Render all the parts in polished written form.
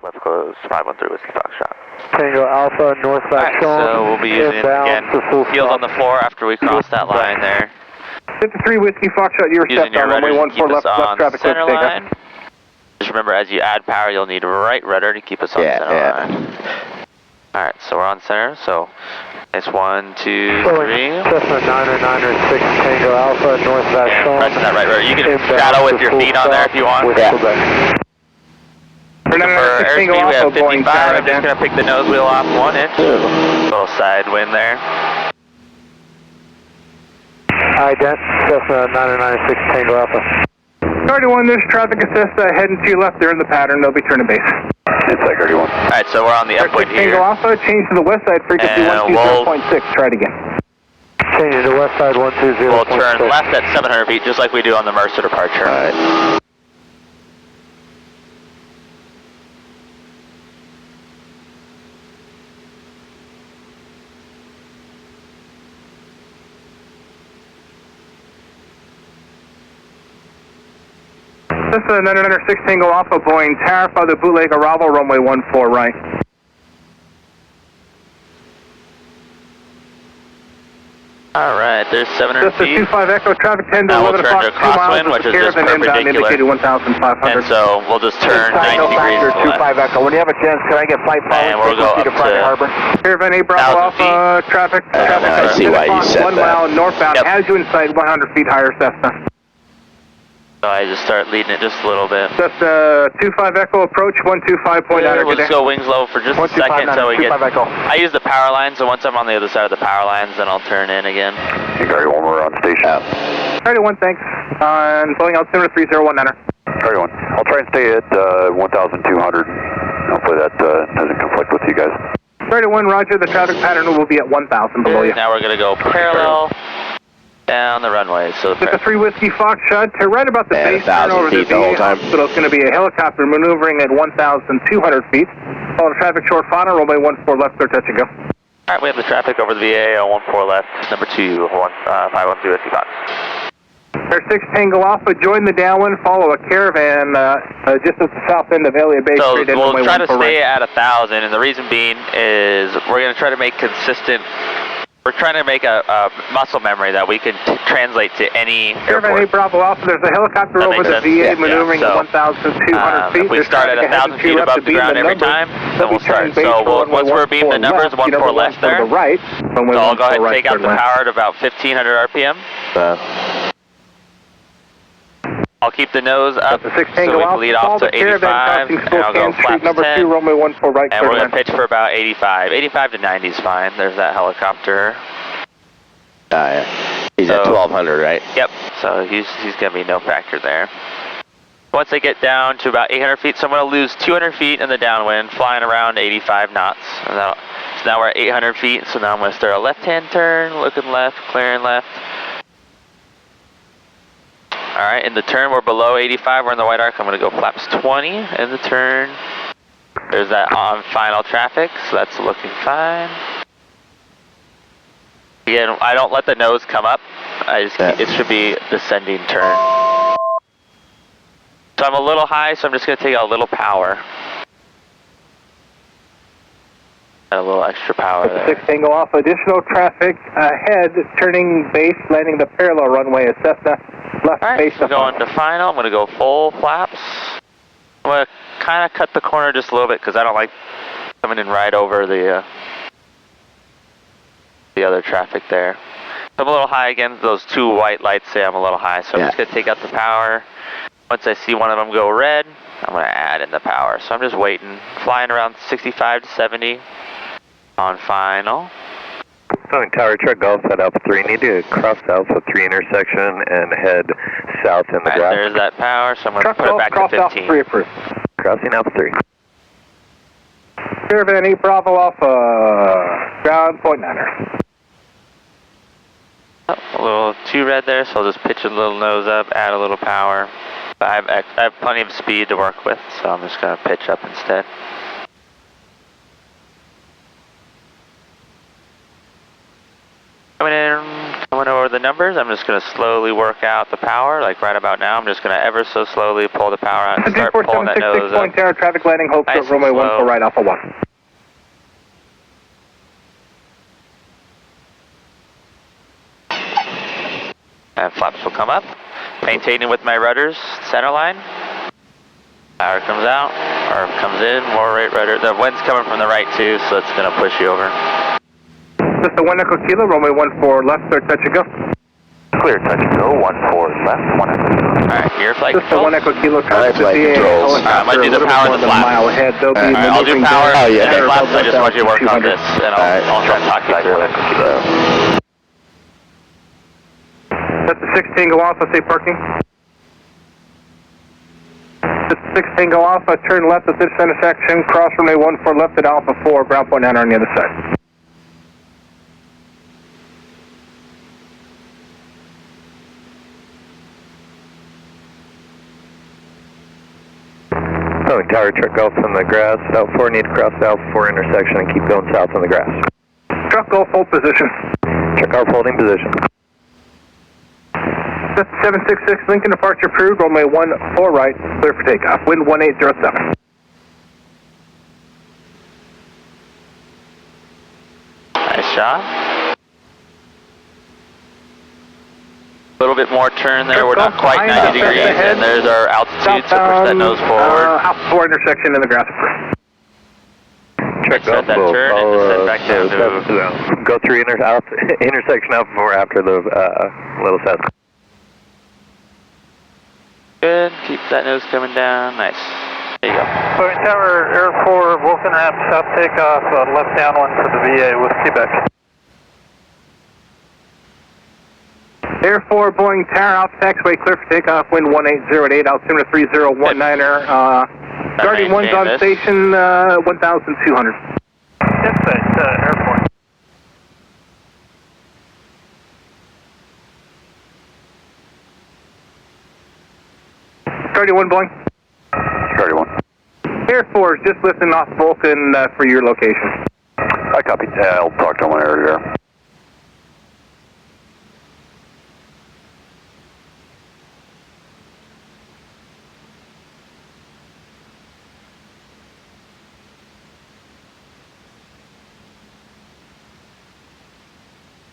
Left close, 513 Whiskey Foxtrot. Tango Alpha, northbound Alright, so we'll be using it again, field on the floor after we cross that line there. 53 Whiskey Foxtrot, you're Using set down, runway 14 left traffic clear center line. Just remember, as you add power, you'll need right rudder to keep us on center line. Alright, so we're on center, so it's 1, 2, 3. Cessna 996 Tango Alpha, northbound And Sean. pressing that right rudder. You can straddle with your feet on there if you want. For airspeed, we have 55. I'm just going to pick the nose wheel off 1 inch. Little side wind there. Ident, Cessna 996 Tango Alpha. 31, there's traffic assist heading to your left. They're in the pattern. They'll be turning base. It's like 31. Alright, so we're on the upwind here. Tango Alpha, change to the west side, frequency 120.6. Try it again. Change to the west side 120.6. We'll turn left at 700 feet, just like we do on the Mercer departure. Alright. Cessna 996 Tango Alpha, Boeing Tariff, other bootleg arrival, runway 14 right. Alright, there's 700 feet. Cessna 25 Echo, traffic 10 to 11 o'clock, 2 miles, which is just perpendicular. indicated 1,500. And so we'll just turn 90 degrees to the left. 25 Echo, when you have a chance, can I get flight And we'll go up to Harbor. Caravan 8 Bravo Alpha, traffic I see why you said 1 mile northbound, has you in sight, 100 feet higher, Cessna. So I just start leading it just a little bit. Cessna 25 Echo, approach 125.9. We'll just go wings low for just a second so we get... I use the power line, so once I'm on the other side of the power lines, then I'll turn in again. You got one more on station. 31, thanks. On Boeing altimeter 3019er. 31. I'll try and stay at 1,200. Hopefully that doesn't conflict with you guys. 31, roger. The traffic pattern will be at 1,000 below you. Now we're going to go parallel down the runway. So the 3 Whiskey Foxtrot to right about the base turn over the VA hospital. It's going to be a helicopter maneuvering at 1,200 feet. Follow the traffic short final, runway 14 left, clear touch and go. Alright, we have the traffic over the VA on 14 left, number 2, 513 Whiskey Fox. Air 6 Tango Alpha, join the downwind, follow a caravan just at the south end of Elliott Bay. So we'll try to stay at 1,000, and the reason being is we're going to try to make consistent. We're trying to make a muscle memory that we can translate to any Caravan airport. 8 Bravo Alpha, there's a helicopter over the VA maneuvering at 1,200 feet. If we start at 1,000 feet above the ground every time, then we'll start. So once we're beaming the numbers, 14 left there, so I'll go ahead and take out the power at about 1,500 RPM. I'll keep the nose up, so we can lead off to 85, and I'll go flaps 10, and we're going to pitch for about 85. 85 to 90 is fine. There's that helicopter. Yeah. He's at 1,200, right? Yep, so he's going to be no factor there. Once they get down to about 800 feet, so I'm going to lose 200 feet in the downwind, flying around 85 knots. And so now we're at 800 feet, so now I'm going to start a left-hand turn, looking left, clearing left. Alright, in the turn, we're below 85, we're in the white arc. I'm going to go flaps 20 in the turn. There's that on final traffic, so that's looking fine. Again, I don't let the nose come up. It should be descending turn. So I'm a little high, so I'm just going to take out a little power. A little extra power there. 6 Tango Alpha, additional traffic ahead, turning base, landing the parallel runway at Cessna. Left base. We're going to final. I'm going to go full flaps. I'm going to kind of cut the corner just a little bit because I don't like coming in right over the other traffic there. So I'm a little high again. Those 2 white lights say I'm a little high, so I'm just going to take out the power. Once I see one of them go red, I'm going to add in the power. So I'm just waiting, flying around 65 to 70 on final. Boeing Tower, check Golf at Alpha 3. Need to cross Alpha 3 intersection and head south in the grass. There's that power, so I'm going to put it back to 15. Alpha 3 approved. Crossing Alpha 3. Caravan 8 Bravo Alpha, ground point 9er. Oh, a little too red there, so I'll just pitch a little nose up, add a little power. But I have plenty of speed to work with, so I'm just going to pitch up instead. Coming over the numbers. I'm just going to slowly work out the power, like right about now. I'm just going to ever so slowly pull the power out and start pulling that nose up. Tower, traffic lighting, hold Nice short, runway 14 right, Alpha 1. And flaps will come up. Maintaining with my rudders, center line. Power comes out, or comes in, more right rudder. The wind's coming from the right too, so it's going to push you over. Just the 1 Echo Kilo, runway 14 left, clear touch and go. Clear touch and go, 14 left, 1 Echo Kilo. Alright, here flight Just the controls. 1 Echo Kilo, traffic flight VA controls. I'm going to do the power and the flaps. mile ahead, they'll be I'll do maneuvering power there. and flaps. I just want you to work on this, and I'll try to talk you through it. That's the 16, go off, let's say parking. That's the 16, go off, turn left at this intersection, cross runway 14 left at Alpha 4, ground point 9 on the other side. Boeing Tower, truck Golf on the grass, Alpha 4, need to cross the Alpha 4 intersection and keep going south on the grass. Truck Golf, hold position. Truck Golf holding position. That's 766, Lincoln departure approved, runway 14 right, clear for takeoff, wind 1807. Nice shot. A little bit more turn there. We're not quite 90 degrees, and there's our altitude, so push that nose forward. Alpha 4 intersection in the grass. Check Set that turn and just set back down to... Go through intersection Alpha 4 after the little south. Good. Keep that nose coming down. Nice. There you go. Boeing Tower, Air 4, Wilson Ramp, south takeoff, left downwind for the VA with Quebec. Air 4, Boeing Tower, Alpha taxiway, clear for takeoff, wind 1808, altimeter 3019er, guardian 1's on station, 1200. Insight, airport. Guardian 1, Boeing. Guardian 1. Air 4 is just lifting off Vulcan for your location. I copy. I'll talk to one area here.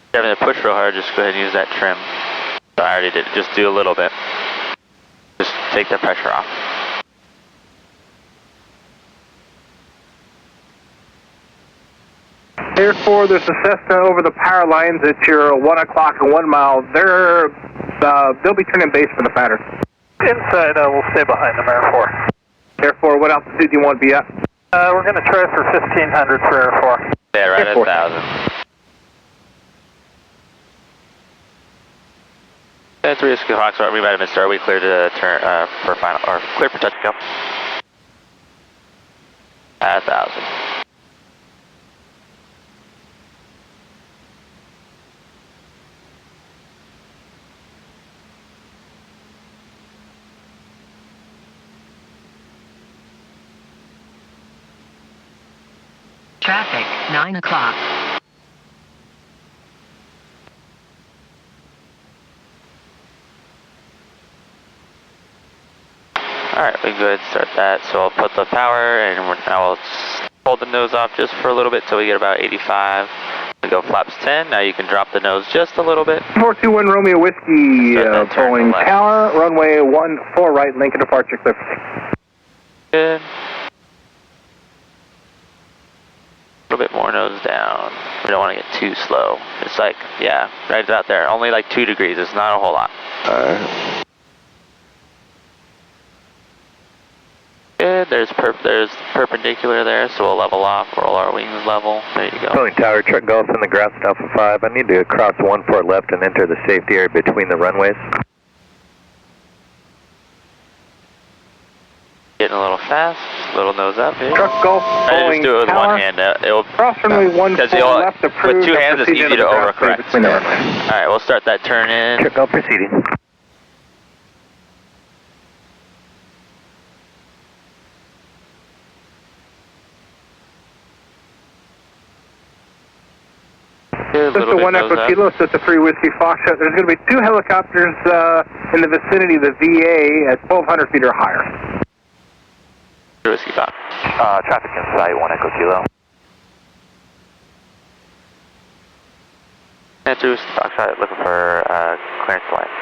If you're having to push real hard, just go ahead and use that trim. So I already did it. Just do a little bit. Just take the pressure off. Air 4, there's a Cessna over the power lines at your 1 o'clock and 1 mile. They'll be turning base for the pattern. Inside, we'll stay behind them, Air 4. Air 4, what altitude do you want to be at? We're going to try for 1500 for Air 4. Yeah, right Air at 4. 1,000. That's 3 Hawks. We might have missed. Are we clear to turn for final or clear for touch go? At 1,000. Traffic, 9 o'clock. Alright, we can go ahead and start that. So I'll put the power and now we'll hold the nose off just for a little bit till we get about 85. We go flaps 10. Now you can drop the nose just a little bit. 421 Romeo Whiskey, Boeing Tower, runway 14 right, Lincoln departure clear. Good. A little bit more nose down. We don't want to get too slow. It's like, yeah, right about there. Only like 2 degrees. It's not a whole lot. Alright. Good. There's perpendicular there, so we'll level off. Roll our wings level. There you go. Boeing Tower, truck Golf in the grass at Alpha 5. I need to cross 14 left and enter the safety area between the runways. Getting a little fast. Little nose up here. Truck Golf, I Boeing just do it with Tower. one hand. It'll Cross runway 14 left approved. with 2 hands, it's proceed easy into to the grass overcorrect. between the runways. All right, we'll start that turn in. Truck Golf proceeding. A little bit 1 nose Echo up. Kilo, Sister 3 Whiskey Foxtrot. There's going to be 2 helicopters in the vicinity of the VA at 1,200 feet or higher. Whiskey Fox. Traffic in sight, 1 Echo Kilo. And through Whiskey Fox, looking for clearance line.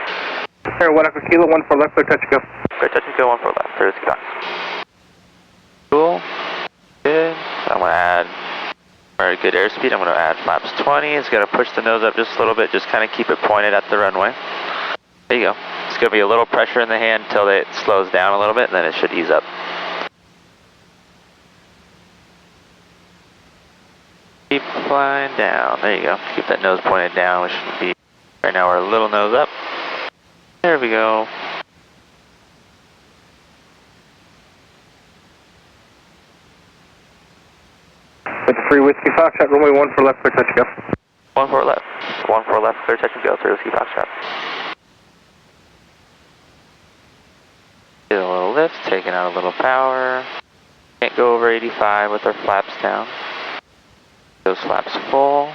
Air 1 Echo Kilo, 1 for left, clear touch and go. Clear touch and go, 1 for left, through Whiskey Fox. Cool. Good. I'm going to add very good airspeed. I'm going to add flaps 20. It's going to push the nose up just a little bit. Just kind of keep it pointed at the runway. There you go. It's going to be a little pressure in the hand until it slows down a little bit, and then it should ease up. Keep flying down. There you go. Keep that nose pointed down. We should be, right now we're a little nose up. There we go. With 3 Whiskey Foxtrot, runway 1 for left, clear touch and go. 1 for left. 1 for left, clear touch and go through Whiskey Foxtrot. Get a little lift, taking out a little power. Can't go over 85 with our flaps down. Those flaps full.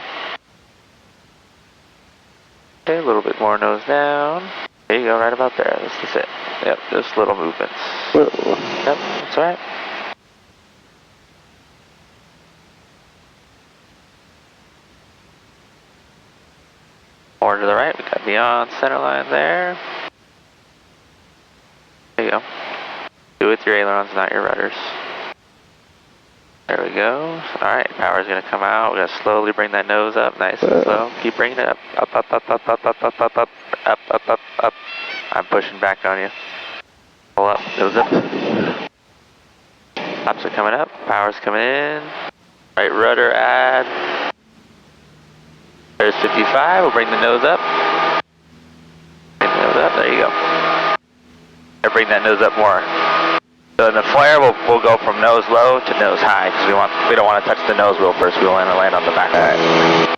Okay, a little bit more nose down. There you go, right about there. This is it. Yep, just little movements. Yep, that's alright. More to the right, we got beyond center line there. There you go. Do it with your ailerons, not your rudders. There we go. Alright, power's gonna come out. We're gonna slowly bring that nose up, nice and slow. Keep bringing it up. Up, up, up, up, up, up, up, up, up, up, up, up, up. I'm pushing back on you. Pull up, nose up. Flaps are coming up, power's coming in. Right rudder add. There's 55, we'll bring the nose up. Bring the nose up, there you go. And bring that nose up more. So in the flare, we'll go from nose low to nose high because we don't want to touch the nose wheel first. We want to land on the back. All right.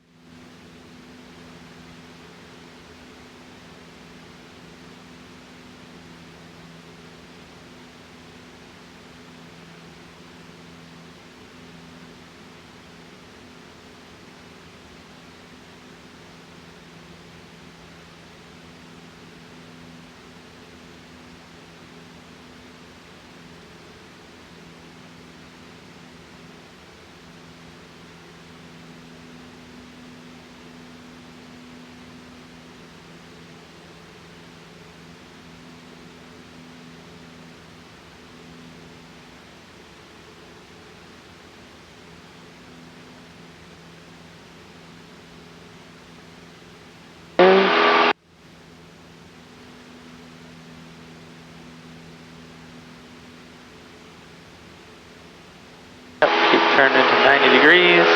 Turn into 90 degrees.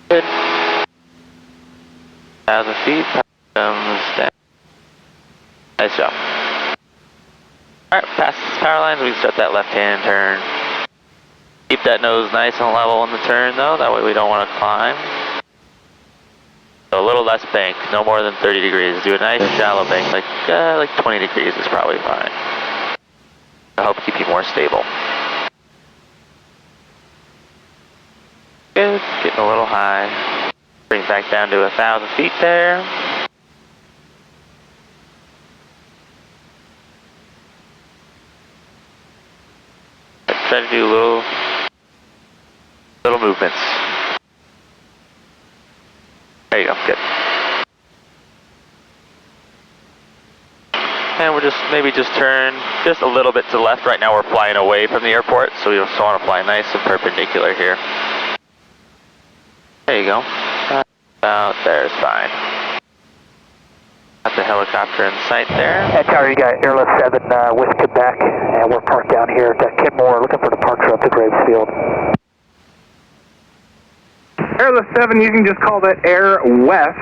Good. 1,000 feet. Comes down. Nice job. Alright, past this power lines, we can start that left-hand turn. Keep that nose nice and level in the turn though, that way we don't want to climb. So a little less bank, no more than 30 degrees. Do a nice shallow bank, like 20 degrees is probably fine. To help keep you more stable. Good, getting a little high. Bring it back down to 1,000 feet there. Try to do little movements. There you go, good. And we'll maybe turn just a little bit to the left. Right now we're flying away from the airport, so we just want to fly nice and perpendicular here. There you go. About there is fine. Got the helicopter in sight there. Tower, you got Airlift 7 with Quebec, and we're parked down here at Kenmore, looking for departure up to Graves Field. Airlift 7, you can just call that Air West.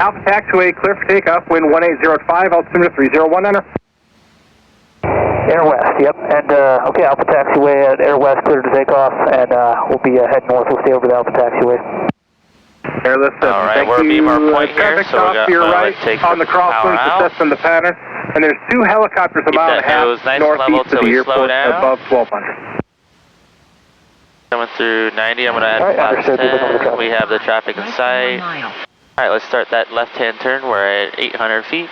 Alpha taxiway, clear for takeoff, wind 1805, altimeter 3019. Air West, yep. And, okay, Alpha taxiway at Air West, clear to takeoff, and we'll be heading north. We'll stay over the Alpha taxiway. Airlift 7, all right, thank we're you. beam our point here, Traffic so we got to your right take on the crosswind, assessing the pattern. And there's 2 helicopters a mile and a half nice northeast level of till the we slow airport down. above 1200. Coming through 90, I'm going to add flaps 10. We have the traffic in sight. Alright, let's start that left-hand turn. We're at 800 feet.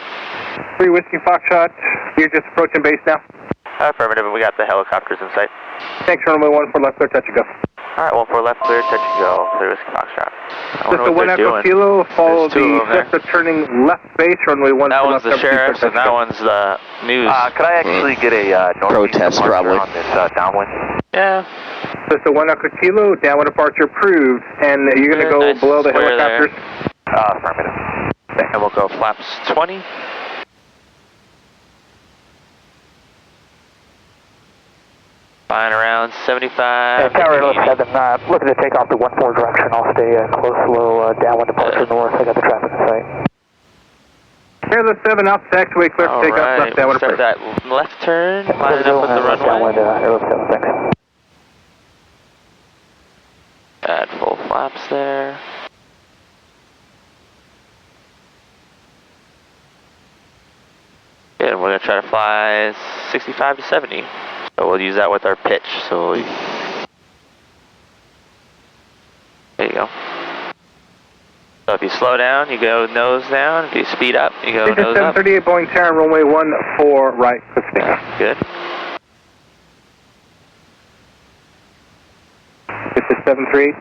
3 Whiskey Foxtrot, you're just approaching base now. Affirmative, we got the helicopters in sight. Thanks, runway 14 left, clear, touch and go. Alright, 14 left, clear, touch and go. 3 Whiskey Foxtrot. Just the 1 Echo Kilo, follow the Cessna turning left base, runway 14 that one's left. the sheriff's and that one's the news. Could I actually get a protest probably on this downwind? Yeah. Just the 1 Echo Kilo, downwind departure approved, and you're going to go nice below the square helicopters. Affirmative. And we'll go flaps 20. Flying around 75. Tower 7, looking to take off the 14 direction. I'll stay close, low, downwind departure north. I got the traffic in sight. Airlift 7 out, taxiway clear to take off left, downwind start approach. that left turn, lining up with the runway. Downwind, Airlift 7, thanks. Add full flaps there. Good, we're going to try to fly 65 to 70. So we'll use that with our pitch. So there you go. So if you slow down, you go nose down. If you speed up, you go nose up. 738 Boeing Terran, runway 14 right, clear to take off. Good. This is 738.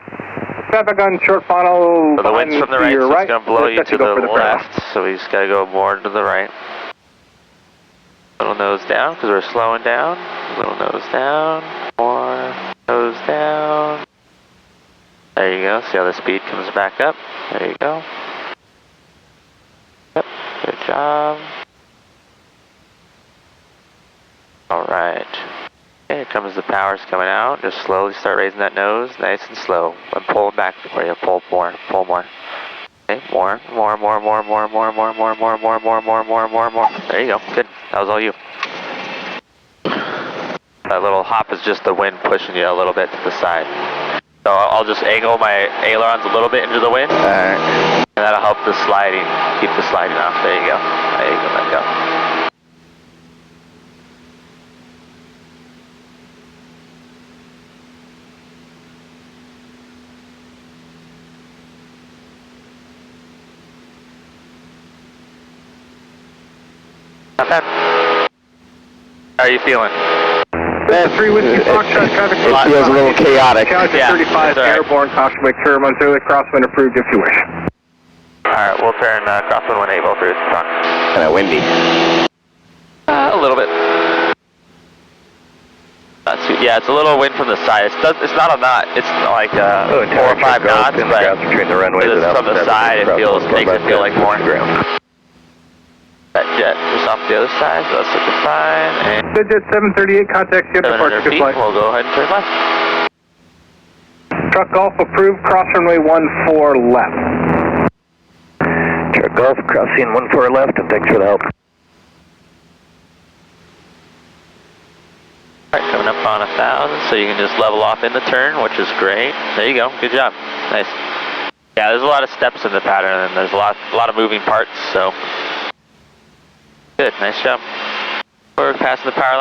Traffic on short funnel. So the wind's from the right, so it's going to blow you to the left. So we just got to go more to the right. Little nose down because we're slowing down. Little nose down. More nose down. There you go. See how the speed comes back up. There you go. Yep. Good job. All right. Okay, here comes the powers coming out. Just slowly start raising that nose, nice and slow. And pull it back for you. Pull more. Pull more. Okay, more. There you go. Good. That was all you. That little hop is just the wind pushing you a little bit to the side. So I'll just angle my ailerons a little bit into the wind. Alright. And that'll help the sliding, keep the sliding off. There you go. There you go. Let go. Not bad. How are you feeling? 3 Whiskey Foxtrot traffic. It feels a little chaotic. Challenge Yeah, 35 right. airborne, caution brake turn, runs early, crosswind approved if you wish. Alright, we'll turn crosswind 1 able through front. Kind of windy. A little bit. Not too, yeah, it's a little wind from the side. It's not a knot. It's like 4 or 5 knots, but between the runways from the side, it makes it feel like more. That jet just off the other side, so that's looking fine. And Digit 738, contact ship departure, 700 good feet, flight. we'll go ahead and turn left. Truck Golf approved, cross runway 14 left. Truck Golf, crossing 14 left, and thanks for the help. Alright, coming up on 1,000, so you can just level off in the turn, which is great. There you go, good job. Nice. Yeah, there's a lot of steps in the pattern, and there's a lot of moving parts, so good, nice job. We're passing the power line.